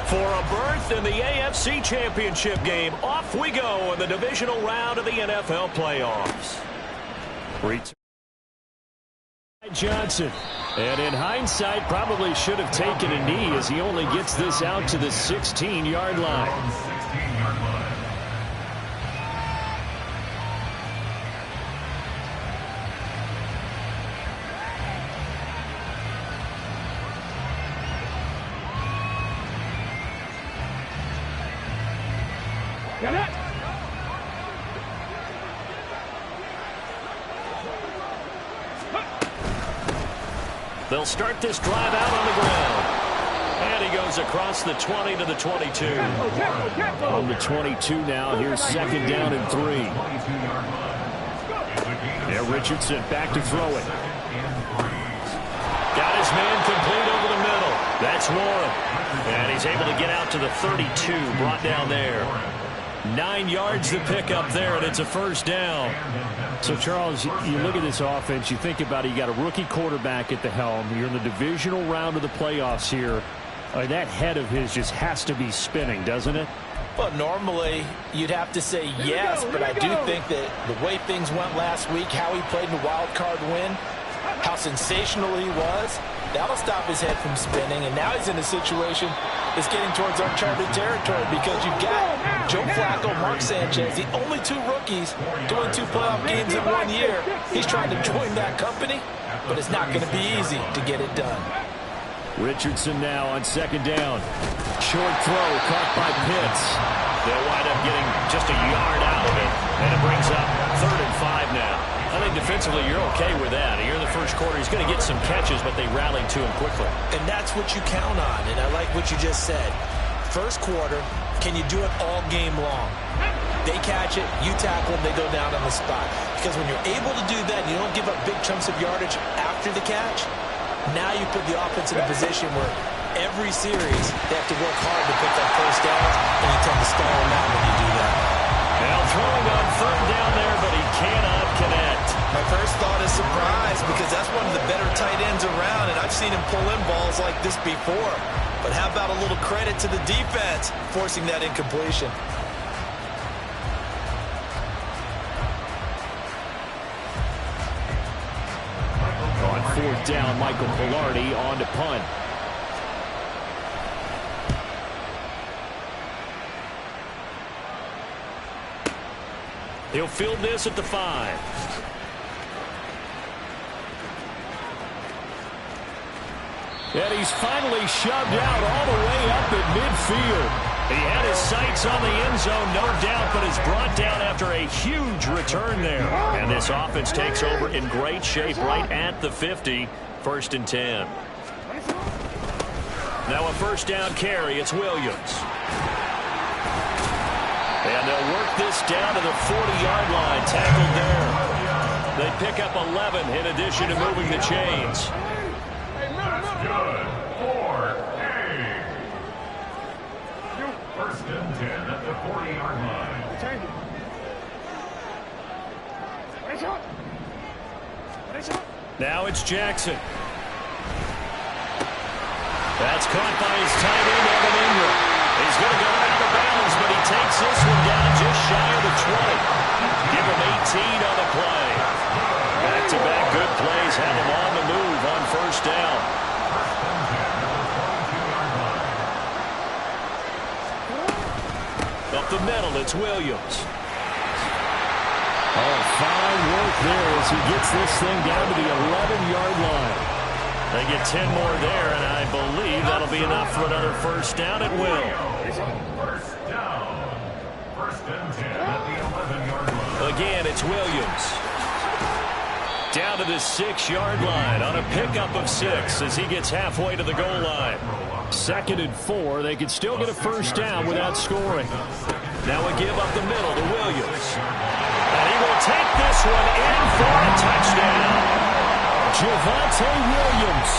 For a berth in the AFC Championship game, off we go in the divisional round of the NFL playoffs. Johnson. And in hindsight, probably should have taken a knee as he only gets this out to the 16-yard line. Got it. They'll start this drive out on the ground. And he goes across the 20 to the 22. On the 22 now. Here's second down and 3. Yeah, Richardson back to throw it. Got his man complete over the middle. That's Warren. And he's able to get out to the 32, brought down there. 9 yards to pick up there, and it's a first down. So, Charles, you look at this offense, you think about it, you got a rookie quarterback at the helm. You're in the divisional round of the playoffs here. That head of his just has to be spinning, doesn't it? Well, normally you'd have to say yes, but I do think that the way things went last week, how he played in the wild card win, how sensational he was, that'll stop his head from spinning. And now he's in a situation that's getting towards uncharted territory because you've got Joe Flacco, Mark Sanchez, the only 2 rookies doing 2 playoff games in 1 year. He's trying to join that company, but it's not going to be easy to get it done. Richardson now on second down. Short throw caught by Pitts. They'll wind up getting just a yard out of it, and it brings up 3rd and 5 now. I think defensively you're okay with that. Here in the first quarter, he's going to get some catches, but they rallied to him quickly. And that's what you count on, and I like what you just said. First quarter, can you do it all game long? They catch it, you tackle them, they go down on the spot. Because when you're able to do that and you don't give up big chunks of yardage after the catch, now you put the offense in a position where every series they have to work hard to pick up first downs, and you tend to stall them out when you do that. Now throwing on 3rd down there, but he cannot connect. My first thought is surprise because that's one of the better tight ends around, and I've seen him pull in balls like this before. But how about a little credit to the defense forcing that incompletion? On 4th down, Michael Pilardi on to punt. He'll field this at the 5. And he's finally shoved out all the way up at midfield. He had his sights on the end zone, no doubt, but is brought down after a huge return there. And this offense takes over in great shape right at the 50, 1st and 10. Now a first down carry, it's Williams. And they'll work this down to the 40-yard line, tackled there. They pick up 11 in addition to moving the chains. That's good for A. 1st and 10 at the 40-yard line. Now it's Jackson. That's caught by his tight end, Evan Ingram. He's going to go out of bounds, but he takes this one down just shy of the 20. Give him 18 on the play. Back-to-back good plays have him on the move on 1st down. Up the middle, it's Williams. Oh, fine work there as he gets this thing down to the 11-yard line. They get 10 more there, and I believe that'll be enough for another first down. It will. First down. 1st and 10 at the 11-yard line. Again, it's Williams. Down to the 6-yard line on a pickup of 6 as he gets halfway to the goal line. 2nd and 4. They could still get a first down without scoring. Now we give up the middle to Williams. And he will take this one in for a touchdown. Javonte Williams.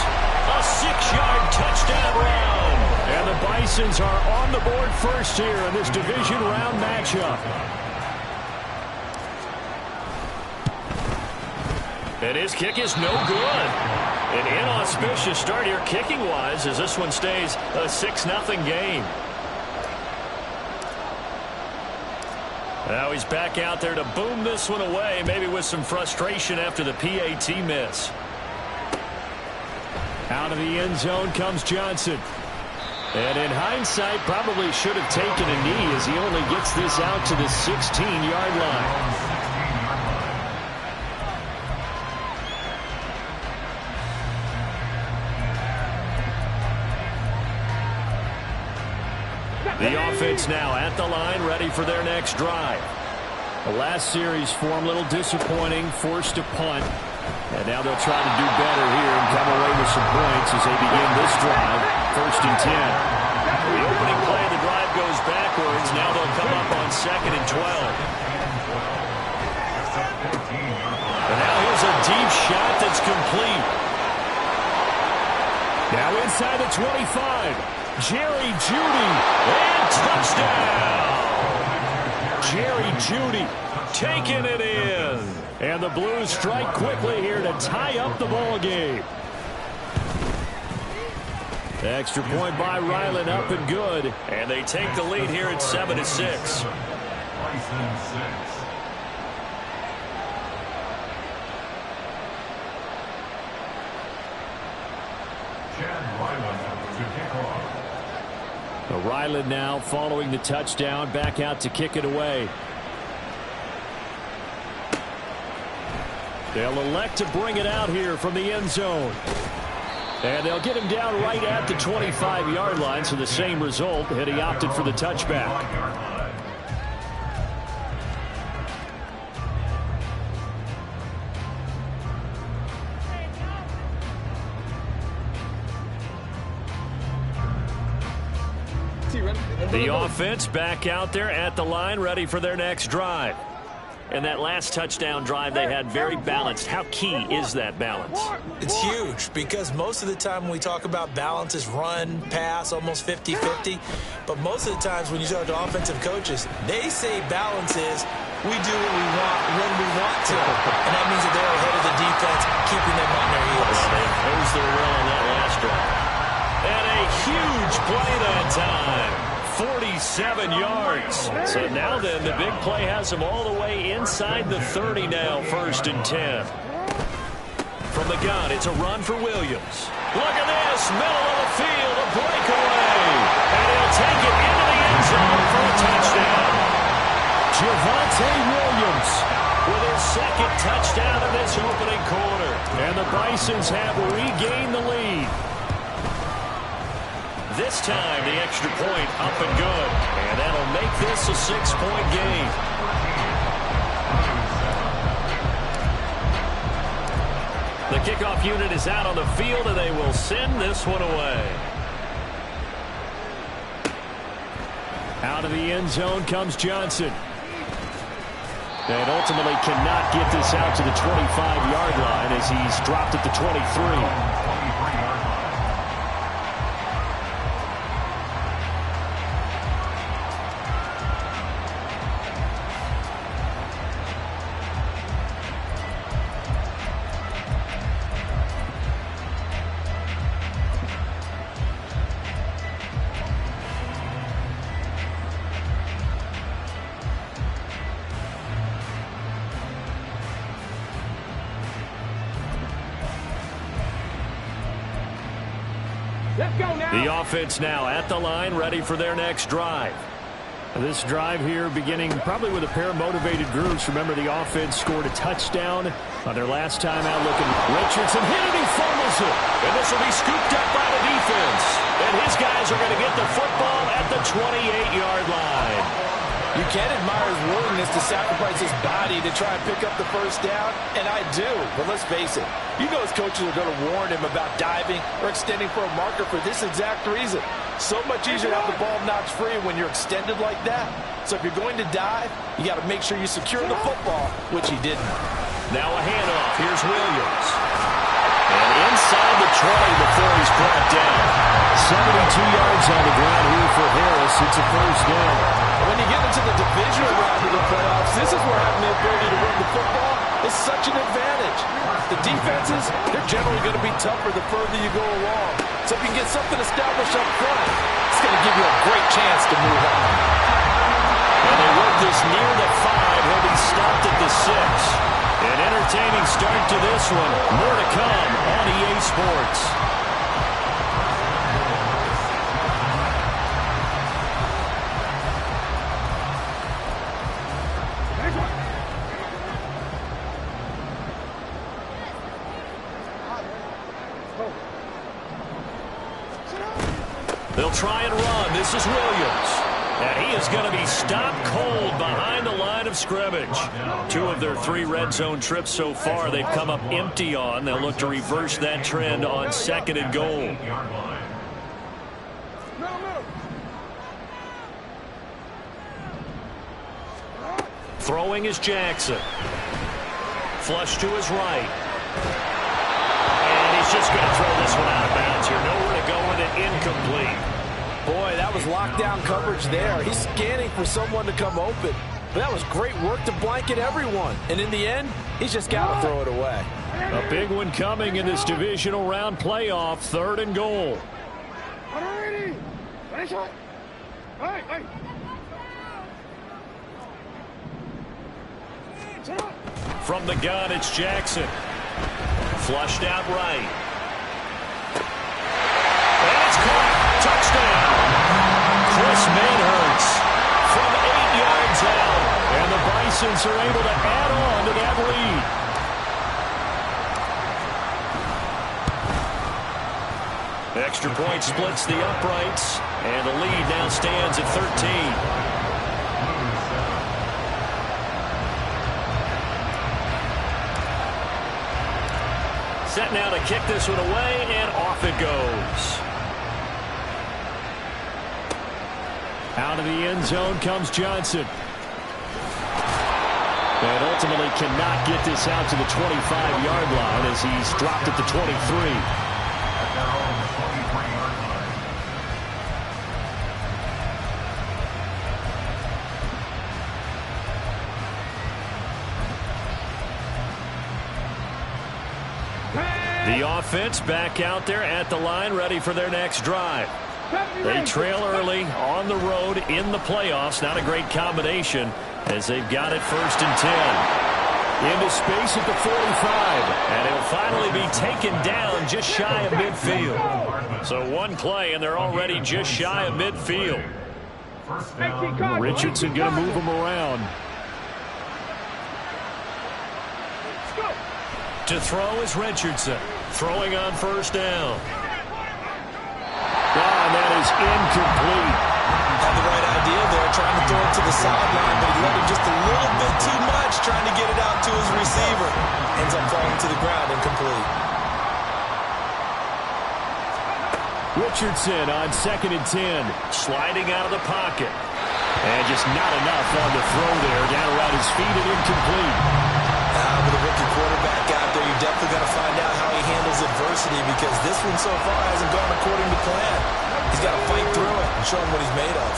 A 6-yard touchdown run. And the Bisons are on the board first here in this division round matchup. And his kick is no good. An inauspicious start here kicking-wise as this one stays a 6-0 game. Now he's back out there to boom this one away, maybe with some frustration after the PAT miss. Out of the end zone comes Johnson. And in hindsight, probably should have taken a knee as he only gets this out to the 16-yard line. The offense now at the line, ready for their next drive. The last series for them, a little disappointing, forced to punt. And now they'll try to do better here and come away with some points as they begin this drive, 1st and 10. The opening play of the drive goes backwards. Now they'll come up on 2nd and 12. And now here's a deep shot that's complete. Now inside the 25. Jerry Jeudy, and touchdown! Jerry Jeudy taking it in. And the Blues strike quickly here to tie up the ball game. The extra point by Ryland up and good. And they take the lead here at 7-6. Ryland now following the touchdown, back out to kick it away. They'll elect to bring it out here from the end zone. And they'll get him down right at the 25-yard line, so the same result, and he opted for the touchback. The offense back out there at the line, ready for their next drive. And that last touchdown drive they had very balanced. How key is that balance? It's huge because most of the time when we talk about balance is run, pass, almost 50-50. But most of the times when you talk to offensive coaches, they say balance is we do what we want when we want to. And that means that they're ahead of the defense, keeping them on their heels. They posed their will on that last drive. And a huge play that time. 47 yards. So now then, the big play has them all the way inside the 30 now, 1st and 10. From the gun, it's a run for Williams. Look at this, middle of the field, a breakaway. And he'll take it into the end zone for a touchdown. Javonte Williams with his 2nd touchdown in this opening quarter. And the Bisons have regained the lead. This time, the extra point up and good. And that'll make this a 6-point game. The kickoff unit is out on the field, and they will send this one away. Out of the end zone comes Johnson. And ultimately cannot get this out to the 25-yard line as he's dropped at the 23. The offense now at the line, ready for their next drive. This drive here beginning probably with a pair of motivated groups. Remember, the offense scored a touchdown on their last time out looking. Richardson hit it, he fumbles it. And this will be scooped up by the defense. And his guys are going to get the football at the 28-yard line. You can admire his willingness to sacrifice his body to try and pick up the first down, and I do. But let's face it, you know his coaches are going to warn him about diving or extending for a marker for this exact reason. So much easier to have the ball knocked free when you're extended like that. So if you're going to dive, you got to make sure you secure the football, which he didn't. Now a handoff. Here's Williams. And inside the 20 before he's brought down. 72 yards on the ground here for Harris. It's a first down. When you get into the divisional round of the playoffs, this is where having the ability to run the football is such an advantage. The defenses, they're generally going to be tougher the further you go along. So if you can get something established up front, it's going to give you a great chance to move on. And they work this near the 5. He'll be stopped at the 6. An entertaining start to this one. More to come on EA Sports. They'll try and run. This is Williams. And he is going to be stopped cold behind the line of scrimmage. 2 of their 3 red zone trips so far they've come up empty on. They'll look to reverse that trend on 2nd and goal. Throwing is Jackson. Flush to his right. And he's just going to throw this one out of bounds here. Nowhere to go with it. Incomplete. Boy, that was lockdown coverage there. He's scanning for someone to come open. But that was great work to blanket everyone. And in the end, he's just got to throw it away. A big one coming in this divisional round playoff. 3rd and goal. From the gun, it's Jackson. Flushed out right. And it's caught. Touchdown. Chris Manhurts from 8 yards out. And the Bisons are able to add on to that lead. Extra point splits the uprights. And the lead now stands at 13. Set now to kick this one away, and off it goes. Out of the end zone comes Johnson. And ultimately cannot get this out to the 25-yard line as he's dropped at the 23. The offense back out there at the line, ready for their next drive. They trail early on the road in the playoffs. Not a great combination as they've got it 1st and 10. Into space at the 45. And it'll finally be taken down just shy of midfield. So one play, and they're already just shy of midfield. Richardson going to move them around. To throw is Richardson. Throwing on 1st down. And that is incomplete. Had the right idea there, trying to throw it to the sideline, but he let it just a little bit too much, trying to get it out to his receiver. Ends up falling to the ground, incomplete. Richardson on 2nd and 10. Sliding out of the pocket. And just not enough on the throw there. Down around his feet and incomplete. With a rookie quarterback out there, you definitely got to find out how he handles adversity, because this one so far hasn't gone according to plan. He's got to fight through it and show him what he's made of.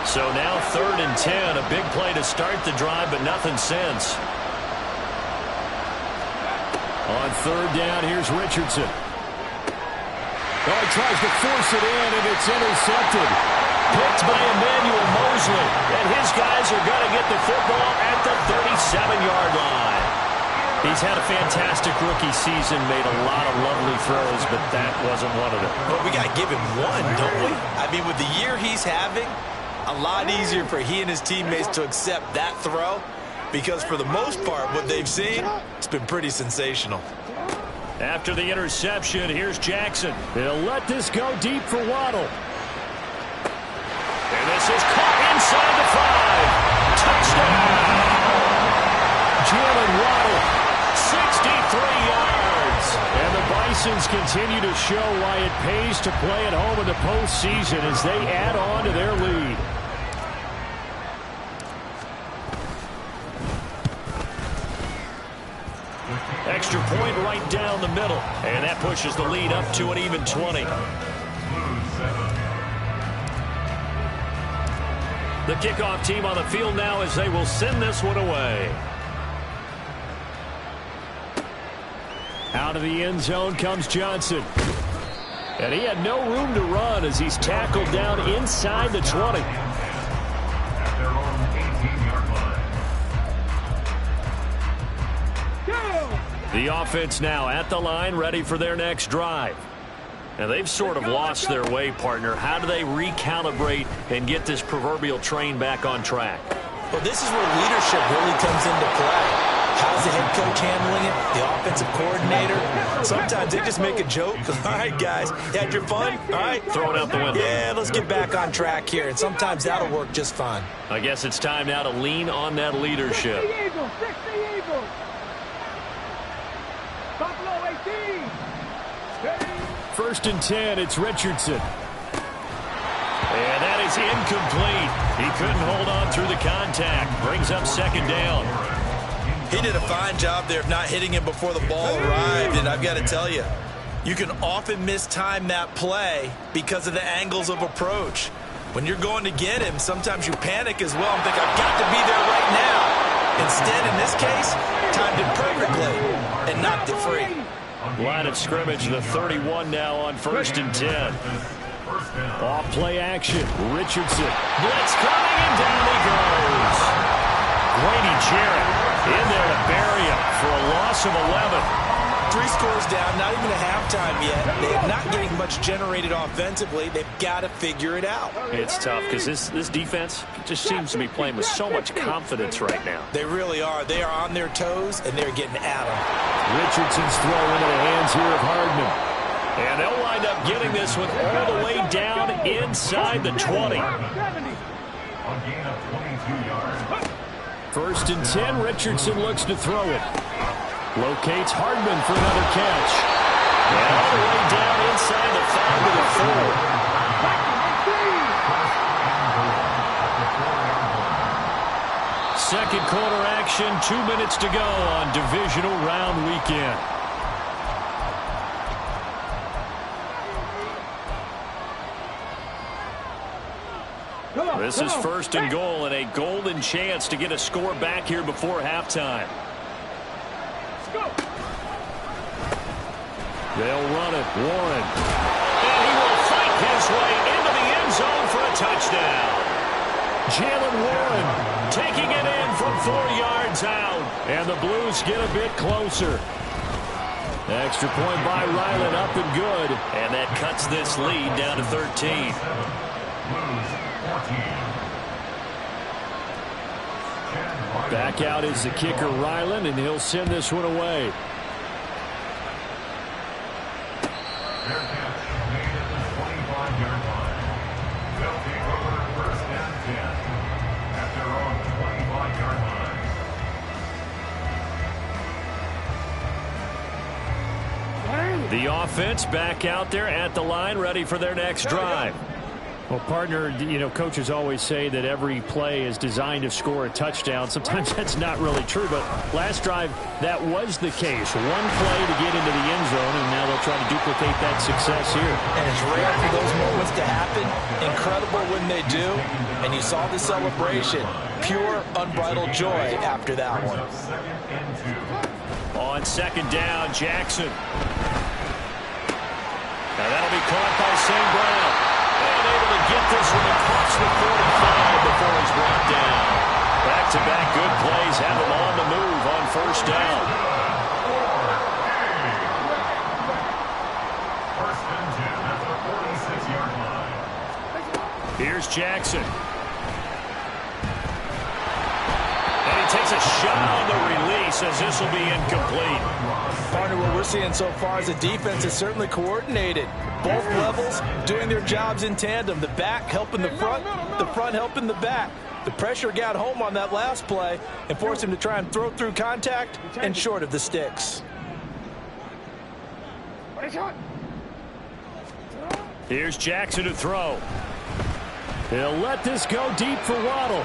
So now 3rd and 10. A big play to start the drive, but nothing since. On 3rd down, here's Richardson. Oh, he tries to force it in, and it's intercepted. Picked by Emmanuel Mosley. And his guys are going to get the football at the 37-yard line. He's had a fantastic rookie season, made a lot of lovely throws, but that wasn't one of them. But we got to give him one, don't we? I mean, with the year he's having, a lot easier for he and his teammates to accept that throw, because for the most part, what they've seen, it's been pretty sensational. After the interception, here's Jackson. They'll let this go deep for Waddle. And this is caught inside the 5. Touchdown! Jalen Waddle, 63 yards. And the Bisons continue to show why it pays to play at home in the postseason as they add on to their lead. Extra point right down the middle. And that pushes the lead up to an even 20. The kickoff team on the field now as they will send this one away. Out of the end zone comes Johnson. And he had no room to run as he's tackled down inside the 20. At their own 18-yard line. The offense now at the line, ready for their next drive. And they've sort of lost their way, partner. How do they recalibrate and get this proverbial train back on track? Well, this is where leadership really comes into play. How's the head coach handling it? The offensive coordinator? Sometimes they just make a joke. All right, guys, you had your fun? All right. Throw it out the window. Yeah, let's get back on track here. And sometimes that'll work just fine. I guess it's time now to lean on that leadership. 60 Eagles, 60 Eagles. Buffalo 18. First and 10, it's Richardson. And that is incomplete. He couldn't hold on through the contact. Brings up second down. He did a fine job there of not hitting him before the ball arrived, and I've got to tell you, you can often mistime that play because of the angles of approach. When you're going to get him, sometimes you panic as well and think, I've got to be there right now. Instead, in this case, timed it perfectly and knocked it free. Line of scrimmage, the 31 now on first and 10. Off play action, Richardson. Blitz coming, and down he goes. Grady Jarrett in there to bury him for a loss of 11. 3 scores down, not even a halftime yet. They're not getting much generated offensively. They've got to figure it out. It's tough because this defense just seems to be playing with so much confidence right now. They really are. They are on their toes, and they're getting at them. Richardson's throw into the hands here of Hardman. And they'll wind up getting this one all the way down inside the 20. A gain of 22 yards. First and 10, Richardson looks to throw it. Locates Hardman for another catch. And all the way down inside the 5 to the 4. Second quarter action, 2 minutes to go on divisional round weekend. This is first and goal and a golden chance to get a score back here before halftime. They'll run it. Warren. And he will fight his way into the end zone for a touchdown. Jalen Warren taking it in from 4 yards out. And the Blues get a bit closer. Extra point by Ryland, up and good. And that cuts this lead down to 13. Back out is the kicker, Ryland, and he'll send this one away. Their catch made at the 25-yard line. They'll take over first and 10 at their own 25-yard line. The offense back out there at the line, ready for their next drive. Well, partner, you know, coaches always say that every play is designed to score a touchdown. Sometimes that's not really true, but last drive, that was the case. One play to get into the end zone, and now they'll try to duplicate that success here. And it's rare for those moments to happen. Incredible when they do. And you saw the celebration. Pure, unbridled joy after that one. On second down, Jackson. Now that'll be caught by St. Brown. And able to get this one across the 45 before he's brought down. Back-to-back good plays have him on the move on first down. First and 10 at the 46-yard line. Here's Jackson. And he takes a shot on the release as this will be incomplete. Partner, what we're seeing so far is the defense is certainly coordinated. Both levels doing their jobs in tandem. The back helping the front helping the back. The pressure got home on that last play and forced him to try and throw through contact and short of the sticks. Here's Jackson to throw. He'll let this go deep for Waddle.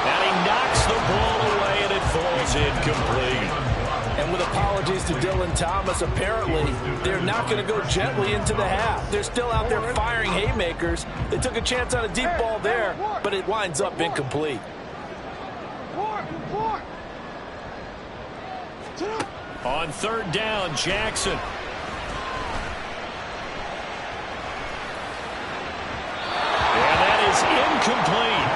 And he knocks the ball away, and it falls incomplete. And with apologies to Dylan Thomas, apparently they're not going to go gently into the half. They're still out there firing haymakers. They took a chance on a deep ball there, but it winds up incomplete. On third down, Jackson. And that is incomplete.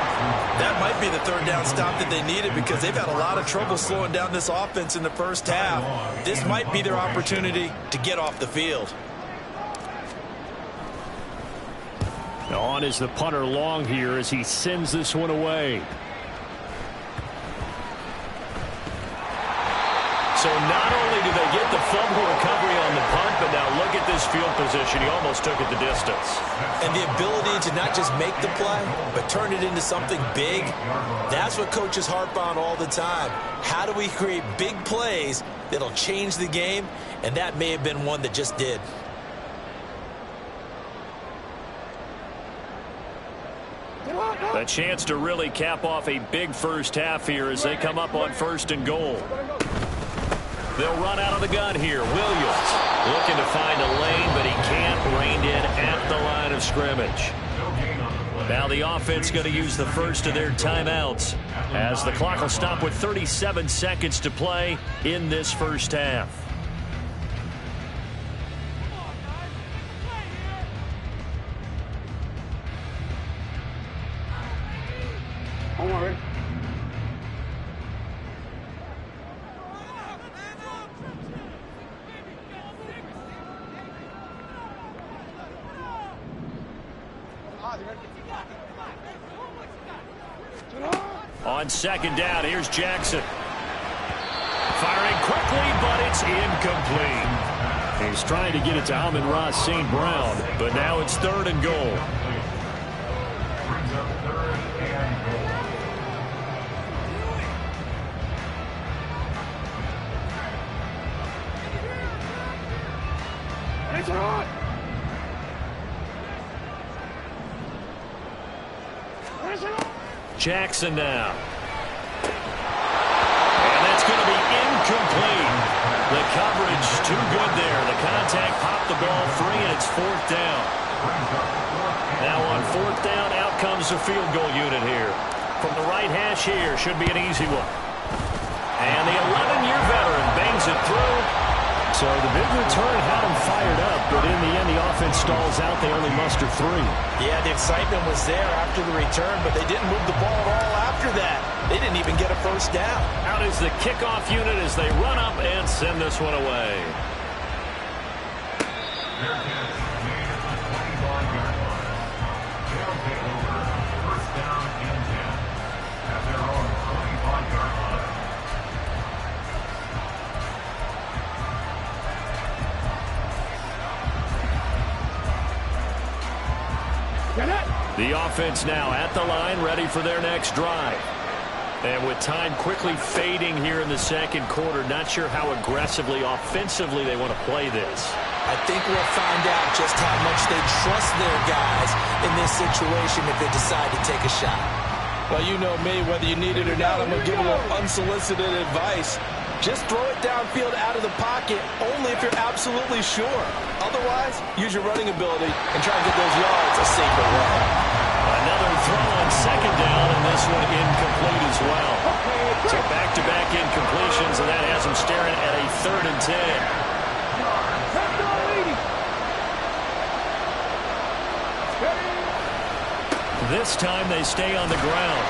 That might be the third down stop that they needed because they've had a lot of trouble slowing down this offense in the first half. This might be their opportunity to get off the field. On is the punter long here as he sends this one away. So not only do they get the fumble recovery on the punt, but now look at this field position. He almost took it the distance. And the ability to not just make the play, but turn it into something big, that's what coaches harp on all the time. How do we create big plays that'll change the game? And that may have been one that just did. A chance to really cap off a big first half here as they come up on 1st and goal. They'll run out of the gun here. Williams looking to find a lane, but he can't. Reined in at the line of scrimmage. Now the offense going to use the first of their timeouts as the clock will stop with 37 seconds to play in this first half. Don't worry. On 2nd down, here's Jackson. Firing quickly, but it's incomplete. He's trying to get it to Amon-Ra St. Brown, but now it's 3rd and goal. It's hot. Jackson now. And that's going to be incomplete. The coverage too good there. The contact popped the ball free, and it's 4th down. Now on 4th down, out comes the field goal unit here. From the right hash here, should be an easy one. And the 11-year veteran bangs it through. So the big return had them fired up, but in the end, the offense stalls out. They only muster 3. Yeah, the excitement was there after the return, but they didn't move the ball at all after that. They didn't even get a first down. Out is the kickoff unit as they run up and send this one away. The offense now at the line, ready for their next drive. And with time quickly fading here in the 2nd quarter, not sure how aggressively, offensively they want to play this. I think we'll find out just how much they trust their guys in this situation if they decide to take a shot. Well, you know me, whether you need it or not, I'm going to give a little unsolicited advice. Just throw it downfield out of the pocket only if you're absolutely sure. Otherwise, use your running ability and try to get those yards a safer way. Another throw on 2nd down, and this one incomplete as well. So back-to-back incompletions, and that has them staring at a 3rd and 10. This time they stay on the ground.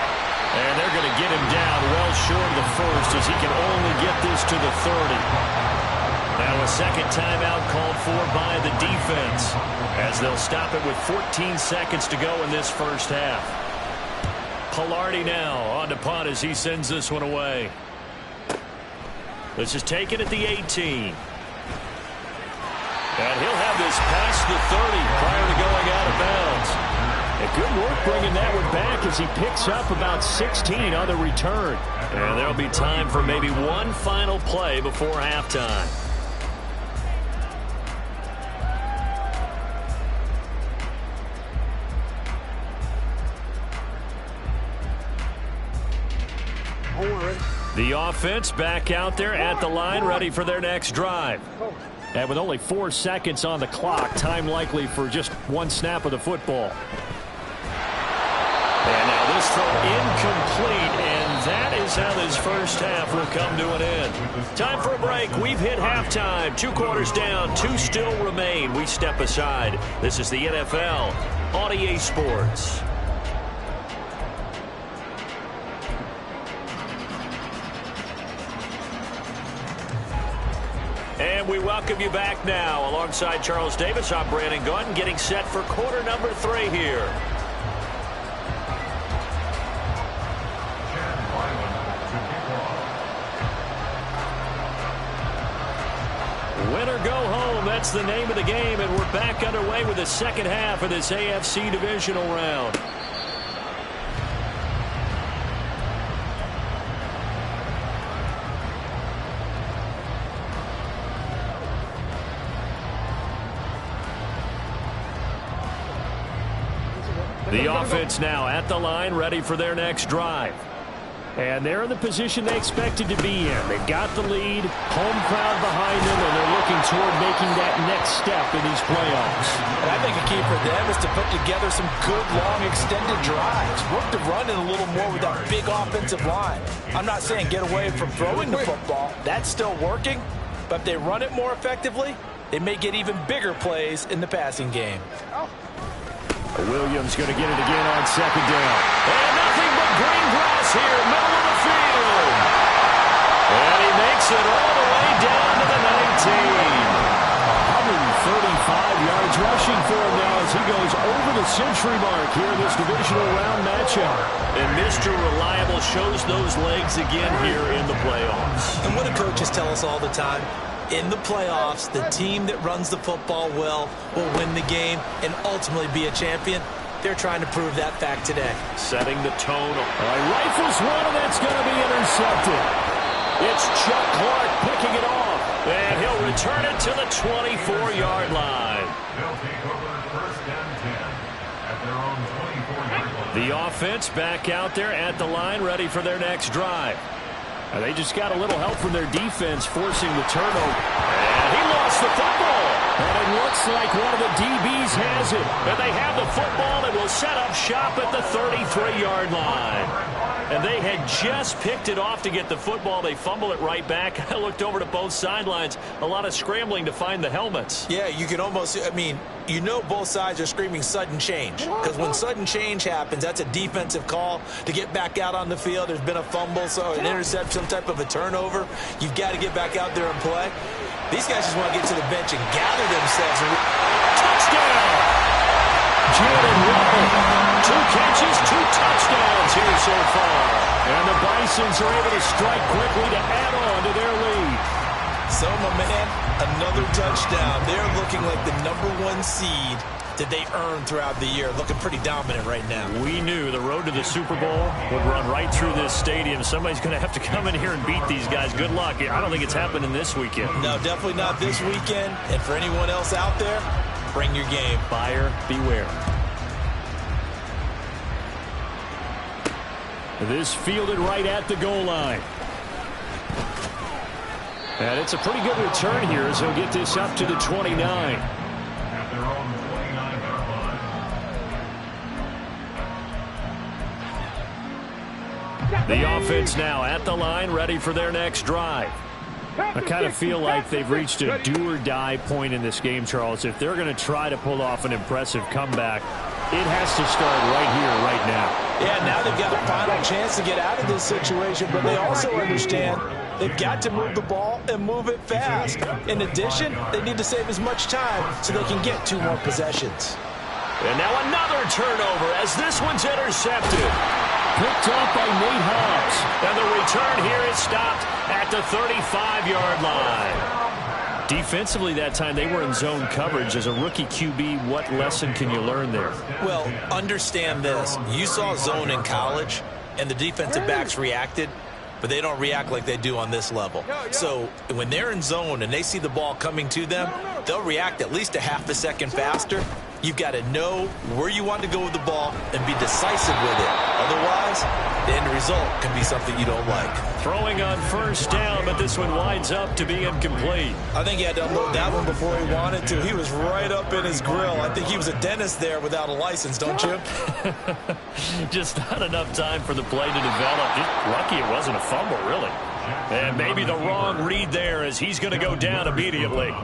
And they're going to get him down well short of the first as he can only get this to the 30. Now a 2nd timeout called for by the defense as they'll stop it with 14 seconds to go in this first half. Pilardi now on to punt as he sends this one away. This is taken at the 18. And he'll have this past the 30 prior to going out of bounds. And good work bringing that one back as he picks up about 16 on the return. And there'll be time for maybe one final play before halftime. The offense back out there at the line, ready for their next drive. And with only 4 seconds on the clock, time likely for just one snap of the football. And now this throw incomplete, and that is how this first half will come to an end. Time for a break. We've hit halftime. 2 quarters down, 2 still remain. We step aside. This is the NFL on EA Sports. And we welcome you back now. Alongside Charles Davis, I'm Brandon Gunn, getting set for quarter number 3 here. Win or go home, that's the name of the game, and we're back underway with the second half of this AFC divisional round. The offense now at the line, ready for their next drive. And they're in the position they expected to be in. They've got the lead, home crowd behind them, and they're looking toward making that next step in these playoffs. And I think a key for them is to put together some good, long, extended drives. Work the run in a little more with that big offensive line. I'm not saying get away from throwing the football. That's still working. But if they run it more effectively, they may get even bigger plays in the passing game. Williams going to get it again on second down. And nothing but green grass here, middle of the field. And he makes it all the way down to the 19. 135 yards rushing for him now as he goes over the century mark here in this divisional round matchup. And Mr. Reliable shows those legs again here in the playoffs. And what do coaches tell us all the time? In the playoffs, the team that runs the football well will win the game and ultimately be a champion. They're trying to prove that fact today. Setting the tone. Rifles one, and that's going to be intercepted. It's Chuck Clark picking it off, and he'll return it to the 24-yard line. They'll take over first and 10 at their own 24-yard line. The offense back out there at the line, ready for their next drive. And they just got a little help from their defense, forcing the turnover. And he lost the football. And it looks like one of the DBs has it. And they have the football and will set up shop at the 33-yard line. And they had just picked it off to get the football. They fumble it right back. I looked over to both sidelines. A lot of scrambling to find the helmets. Yeah, you can almost, you know both sides are screaming sudden change. Because when sudden change happens, that's a defensive call to get back out on the field. There's been a fumble, so an interception, some type of a turnover. You've got to get back out there and play. These guys just want to get to the bench and gather themselves. Touchdown! Jalen Waddle. 2 catches, 2 touchdowns here so far. And the Bisons are able to strike quickly to add on to their lead. So, my man, another touchdown. They're looking like the #1 seed that they earned throughout the year. Looking pretty dominant right now. We knew the road to the Super Bowl would run right through this stadium. Somebody's going to have to come in here and beat these guys. Good luck. I don't think it's happening this weekend. No, definitely not this weekend. And for anyone else out there, bring your game. Buyer beware. This fielded right at the goal line. And it's a pretty good return here as he'll get this up to the 29. At their own 29-yard line. The offense now at the line, ready for their next drive. I kind of feel like they've reached a do-or-die point in this game, Charles. If they're going to try to pull off an impressive comeback, it has to start right here, right now. Yeah, now they've got a final chance to get out of this situation, but they also understand they've got to move the ball and move it fast. In addition, they need to save as much time so they can get 2 more possessions. And now another turnover as this one's intercepted. Picked off by Nate Hobbs. And the return here is stopped at the 35-yard line. Defensively that time, they were in zone coverage. As a rookie QB, what lesson can you learn there? Well, understand this. You saw zone in college, and the defensive backs reacted, but they don't react like they do on this level. So when they're in zone and they see the ball coming to them, they'll react at least a half a second faster. You've got to know where you want to go with the ball and be decisive with it. Otherwise, the end result can be something you don't like. Throwing on first down, but this one winds up to be incomplete. I think he had to unload that one before he wanted to. He was right up in his grill. I think he was a dentist there without a license, don't you? Just not enough time for the play to develop. Just lucky it wasn't a fumble, really. And maybe the wrong read there as he's going to go down immediately.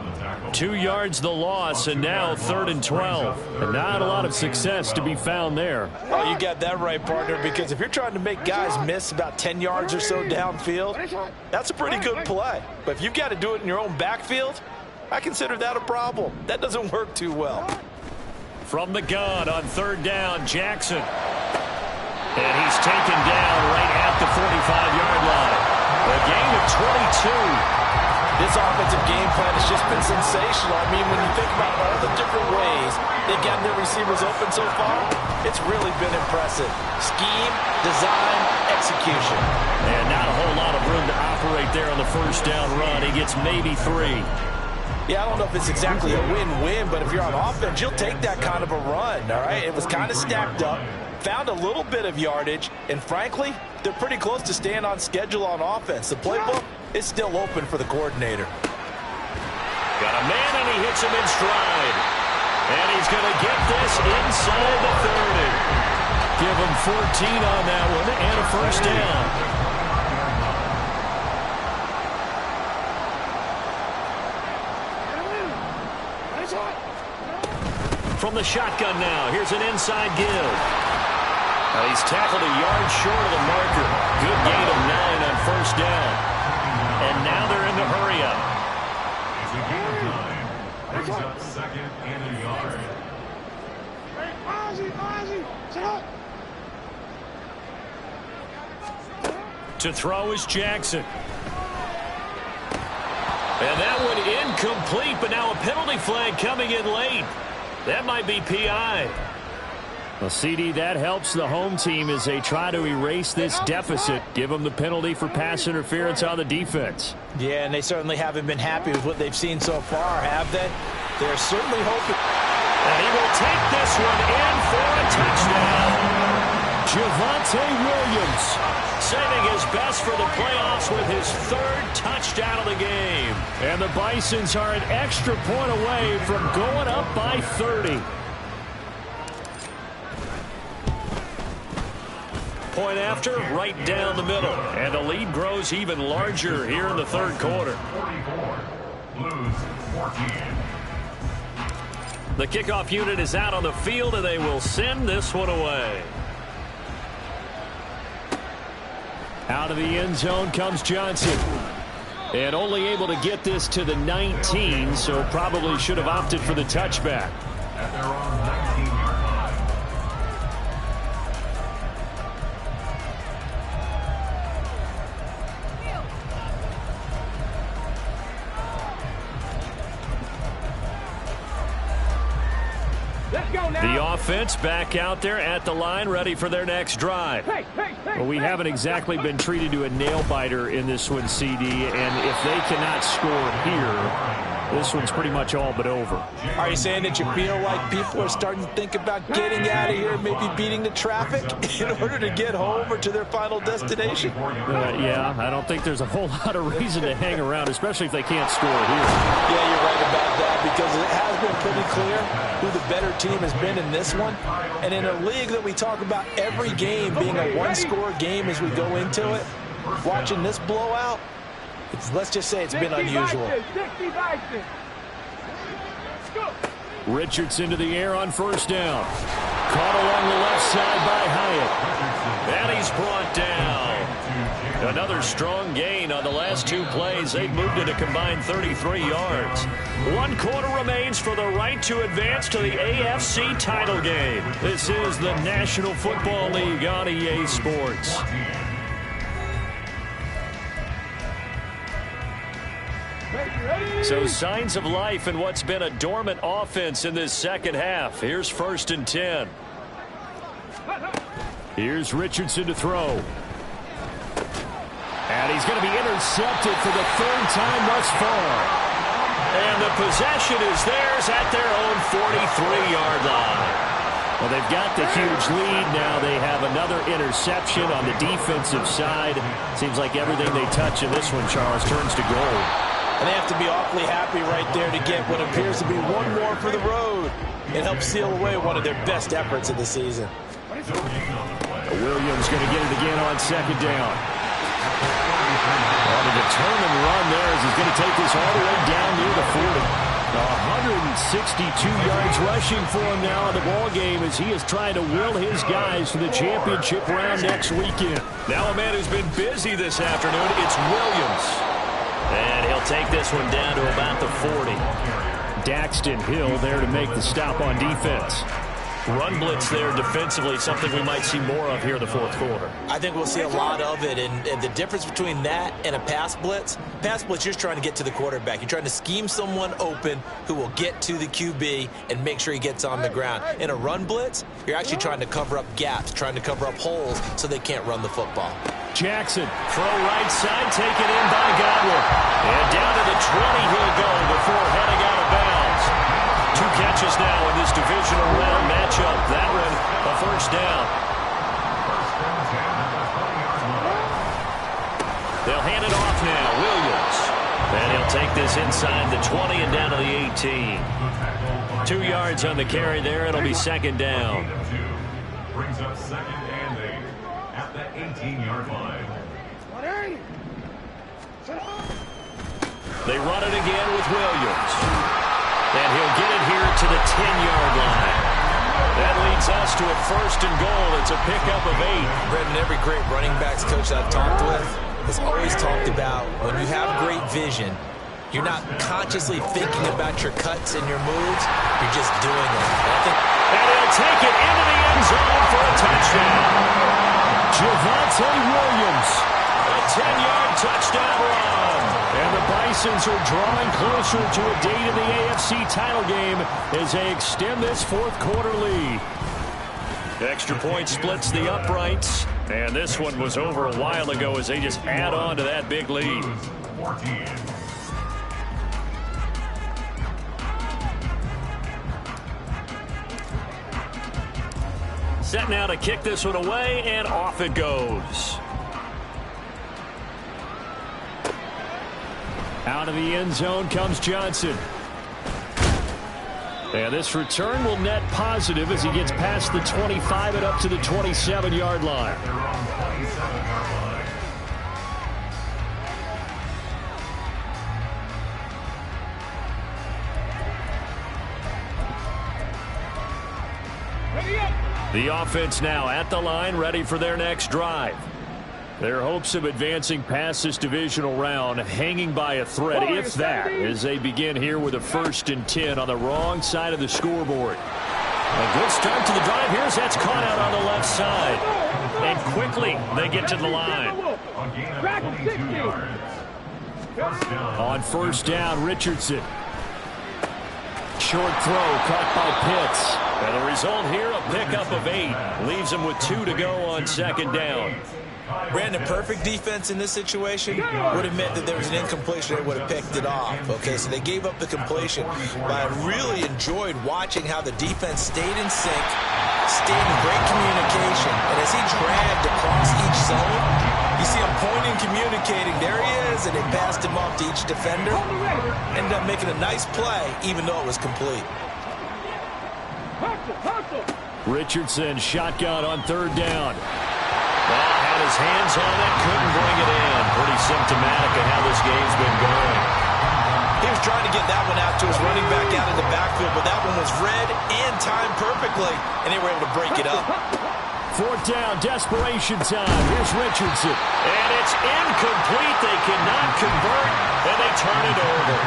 2 yards the loss, and now 3rd and 12. And not a lot of success to be found there. Oh, you got that right, partner, because if you're trying to make guys miss about 10 yards or so downfield, that's a pretty good play. But if you've got to do it in your own backfield, I consider that a problem. That doesn't work too well. From the gun on 3rd down, Jackson. And he's taken down right at the 45-yard line. A gain of 22. This offensive game plan has just been sensational. I mean, when you think about all the different ways they've gotten their receivers open so far, it's really been impressive. Scheme, design, execution. And not a whole lot of room to operate there on the first down run. He gets maybe 3. Yeah, I don't know if it's exactly a win-win, but if you're on offense, you'll take that kind of a run, all right? It was kind of stacked up, found a little bit of yardage, and frankly, they're pretty close to staying on schedule on offense. The playbook is still open for the coordinator. Got a man, and he hits him in stride. And he's going to get this inside the 30. Give him 14 on that one and a first down. From the shotgun now, here's an inside give. He's tackled a yard short of the marker. Good gain of 9 on first down. And now they're in the hurry up. It's a gain of 9. Brings up 2nd and a yard. To throw is Jackson. And that one incomplete, but now a penalty flag coming in late. That might be PI. Well, CD, that helps the home team as they try to erase this deficit. Give them the penalty for pass interference on the defense. Yeah, and they certainly haven't been happy with what they've seen so far, have they? They're certainly hoping. And he will take this one in for a touchdown. Javonte Williams saving his best for the playoffs with his 3rd touchdown of the game. And the Bisons are an extra point away from going up by 30. Point after, right down the middle. And the lead grows even larger here in the 3rd quarter. 44. Blues 14. The kickoff unit is out on the field, and they will send this one away. Out of the end zone comes Johnson. And only able to get this to the 19, so probably should have opted for the touchback. At their own 19-yard line. The offense back out there at the line, ready for their next drive. Well, we haven't exactly been treated to a nail-biter in this one, CD, and if they cannot score here, this one's pretty much all but over. Are you saying that you feel like people are starting to think about getting out of here, maybe beating the traffic in order to get home or to their final destination? Yeah, I don't think there's a whole lot of reason to hang around, especially if they can't score here. Yeah, you're right about that, because it has been pretty clear who the better team has been in this one. And in a league that we talk about every game being a one-score game as we go into it, watching this blowout, let's just say it's been unusual. Richardson to the air on first down. Caught along the left side by Hyatt. And he's brought down. Another strong gain on the last 2 plays. They've moved it a combined 33 yards. 1 quarter remains for the right to advance to the AFC title game. This is the National Football League on EA Sports. So signs of life in what's been a dormant offense in this second half. Here's 1st and 10. Here's Richardson to throw. And he's going to be intercepted for the 3rd time thus far. And the possession is theirs at their own 43-yard line. Well, they've got the huge lead. Now they have another interception on the defensive side. Seems like everything they touch in this one, Charles, turns to gold. And they have to be awfully happy right there to get what appears to be one more for the road. It helps seal away one of their best efforts of the season. Williams going to get it again on second down. Well, the determined run there as he's going to take this all the way down near the 40. 162 yards rushing for him now in the ball game as he is trying to will his guys to the championship round next weekend. Now a man who's been busy this afternoon, it's Williams. And he'll take this one down to about the 40. Daxton Hill there to make the stop on defense. Run blitz there defensively, something we might see more of here in the fourth quarter. I think we'll see a lot of it, and the difference between that and a pass blitz, you're just trying to get to the quarterback. You're trying to scheme someone open who will get to the QB and make sure he gets on the ground. In a run blitz, you're actually trying to cover up gaps, trying to cover up holes so they can't run the football. Jackson, throw right side, taken in by Godwin. And down to the 20 he'll go before heading out of bounds. 2 catches now in this divisional round matchup. That one, a first down. They'll hand it off now. Williams. And he'll take this inside the 20 and down to the 18. 2 yards on the carry there. It'll be second down. Brings up second and 8 at the 18-yard line. They run it again with Williams. And he'll get it here to the 10-yard line. That leads us to a first and goal. It's a pickup of 8. Brendan, every great running backs coach I've talked with has always talked about when you have great vision, you're not consciously thinking about your cuts and your moves. You're just doing them. And he'll take it into the end zone for a touchdown. Javonte Williams, a 10-yard touchdown run. And the Bisons are drawing closer to a date in the AFC title game as they extend this fourth quarter lead. Extra point splits the uprights. And this one was over a while ago as they just add on to that big lead. 14. Set now to kick this one away, and off it goes. Out of the end zone comes Johnson. And this return will net positive as he gets past the 25 and up to the 27-yard line. The offense now at the line, ready for their next drive. Their hopes of advancing past this divisional round hanging by a thread, if that, as they begin here with a 1st and 10 on the wrong side of the scoreboard. A good start to the drive. Here's that's caught out on the left side. And quickly they get to the line. On first down, Richardson. Short throw caught by Pitts. And the result here, a pickup of 8. Leaves them with 2 to go on second down. Brandon, perfect defense in this situation would have meant that there was an incompletion. They would have picked it off. Okay, so they gave up the completion. But I really enjoyed watching how the defense stayed in sync, stayed in great communication. And as he dragged across each zone, you see him pointing, communicating. There he is, and they passed him off to each defender. Ended up making a nice play, even though it was complete. Richardson shotgun on third down. Well, had his hands on it, couldn't bring it in. Pretty symptomatic of how this game's been going. He was trying to get that one out to his running back out in the backfield, but that one was read and timed perfectly, and they were able to break it up. Fourth down, desperation time. Here's Richardson. And it's incomplete. They cannot convert, and they turn it over.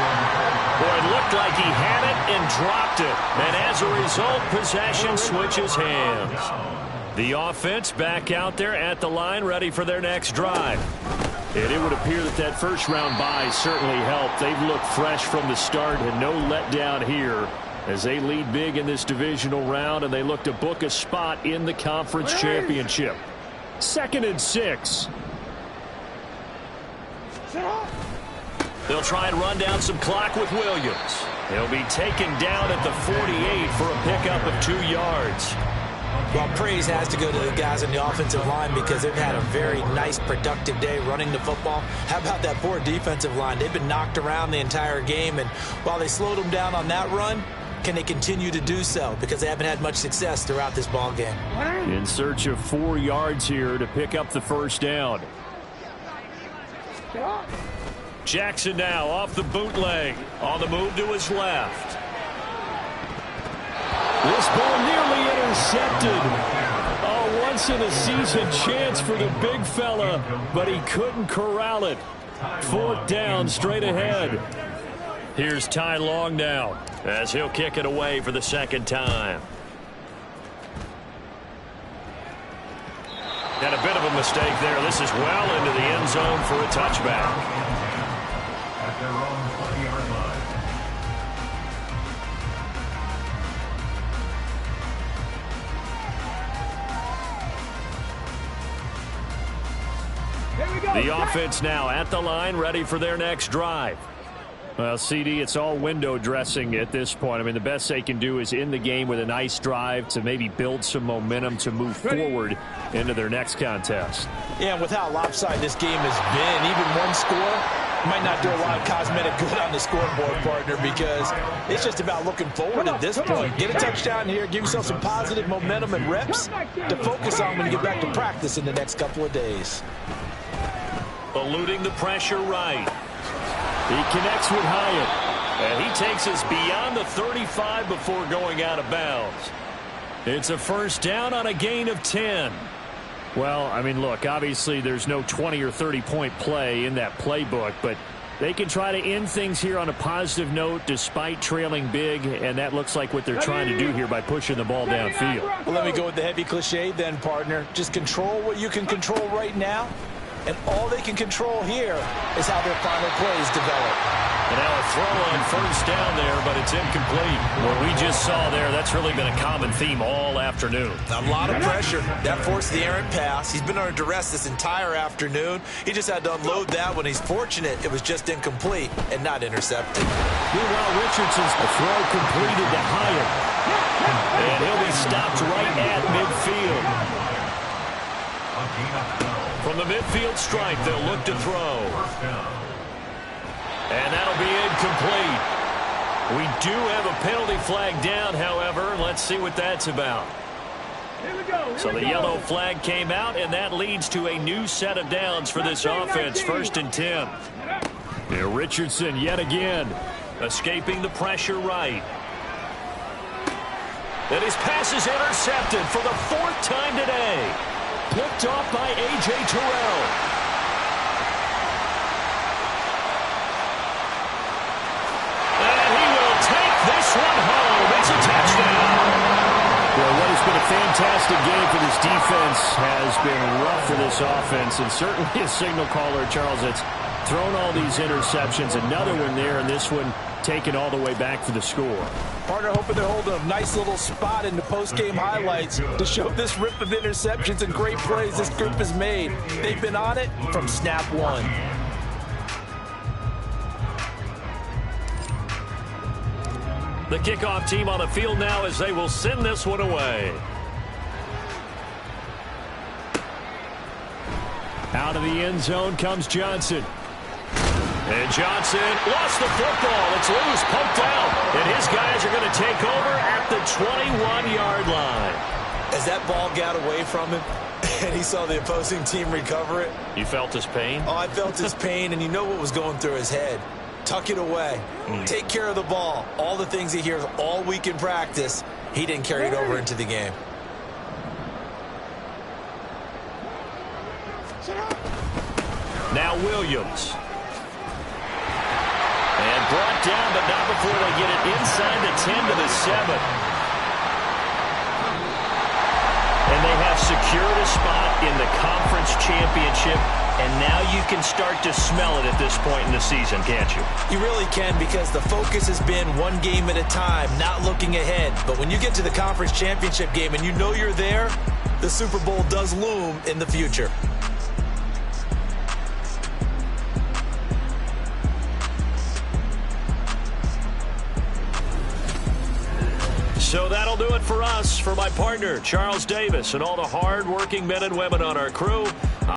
Boy, it looked like he had it and dropped it. And as a result, possession switches hands. The offense back out there at the line, ready for their next drive. And it would appear that that first-round bye certainly helped. They've looked fresh from the start and no letdown here as they lead big in this divisional round, and they look to book a spot in the conference championship. 2nd and 6. They'll try and run down some clock with Williams. He'll be taken down at the 48 for a pickup of 2 yards. Well, praise has to go to the guys on the offensive line because they've had a very nice, productive day running the football. How about that poor defensive line? They've been knocked around the entire game, and while they slowed them down on that run, can they continue to do so? Because they haven't had much success throughout this ball game. In search of 4 yards here to pick up the first down. Jackson now off the bootleg. On the move to his left. This ball nearly intercepted. A once-in-a-season chance for the big fella, but he couldn't corral it. 4th down straight ahead. Here's Ty Long now as he'll kick it away for the 2nd time. And a bit of a mistake there. This is well into the end zone for a touchback. At their own 20-yard line. The offense now at the line, ready for their next drive. Well, CD, it's all window dressing at this point. I mean, the best they can do is in the game with a nice drive to maybe build some momentum to move forward into their next contest. Yeah, and with how lopsided this game has been, even one score might not do a lot of cosmetic good on the scoreboard, partner, because it's just about looking forward at this point. Get a touchdown here, give yourself some positive momentum and reps to focus on when you get back to practice in the next couple of days. Eluding the pressure right. He connects with Hyatt, and he takes us beyond the 35 before going out of bounds. It's a first down on a gain of 10. Well, I mean, look, obviously there's no 20 or 30-point play in that playbook, but they can try to end things here on a positive note despite trailing big, and that looks like what they're trying to do here by pushing the ball downfield. Well, let me go with the heavy cliche then, partner. Just control what you can control right now. And all they can control here is how their final plays develop. And now a throw on first down there, but it's incomplete. What we just saw there, that's really been a common theme all afternoon. A lot of pressure. That forced the errant pass. He's been under duress this entire afternoon. He just had to unload that one. He's fortunate it was just incomplete and not intercepted. Meanwhile, Richardson's throw completed to Hyatt. And he'll be stopped right at midfield. From the midfield stripe, they'll look to throw. And that'll be incomplete. We do have a penalty flag down, however. Let's see what that's about. So the yellow flag came out, and that leads to a new set of downs for this offense. 1st and 10. Yeah, Richardson yet again escaping the pressure right. And his pass is intercepted for the 4th time today. Picked off by A.J. Terrell. And he will take this one home. It's a touchdown. Well, what has been a fantastic game for this defense has been rough for this offense, and certainly a signal caller, Charles, that's thrown all these interceptions. Another one there, and this one taken all the way back for the score. Partner hoping they're holding a nice little spot in the post-game highlights to show this rip of interceptions and great plays this group has made. They've been on it from snap one. The kickoff team on the field now as they will send this one away. Out of the end zone comes Johnson. And Johnson lost the football. It's loose, poked out. And his guys are going to take over at the 21-yard line. As that ball got away from him and he saw the opposing team recover it. You felt his pain? Oh, I felt his pain, and you know what was going through his head. Tuck it away. Take care of the ball. All the things he hears all week in practice, he didn't carry it over into the game. Now Williams. And brought down, but not before they get it inside the 10 to the 7. And they have secured a spot in the conference championship, and now you can start to smell it at this point in the season, can't you? You really can, because the focus has been one game at a time, not looking ahead. But when you get to the conference championship game and you know you're there, the Super Bowl does loom in the future. So that'll do it for us. For my partner, Charles Davis, and all the hard-working men and women on our crew,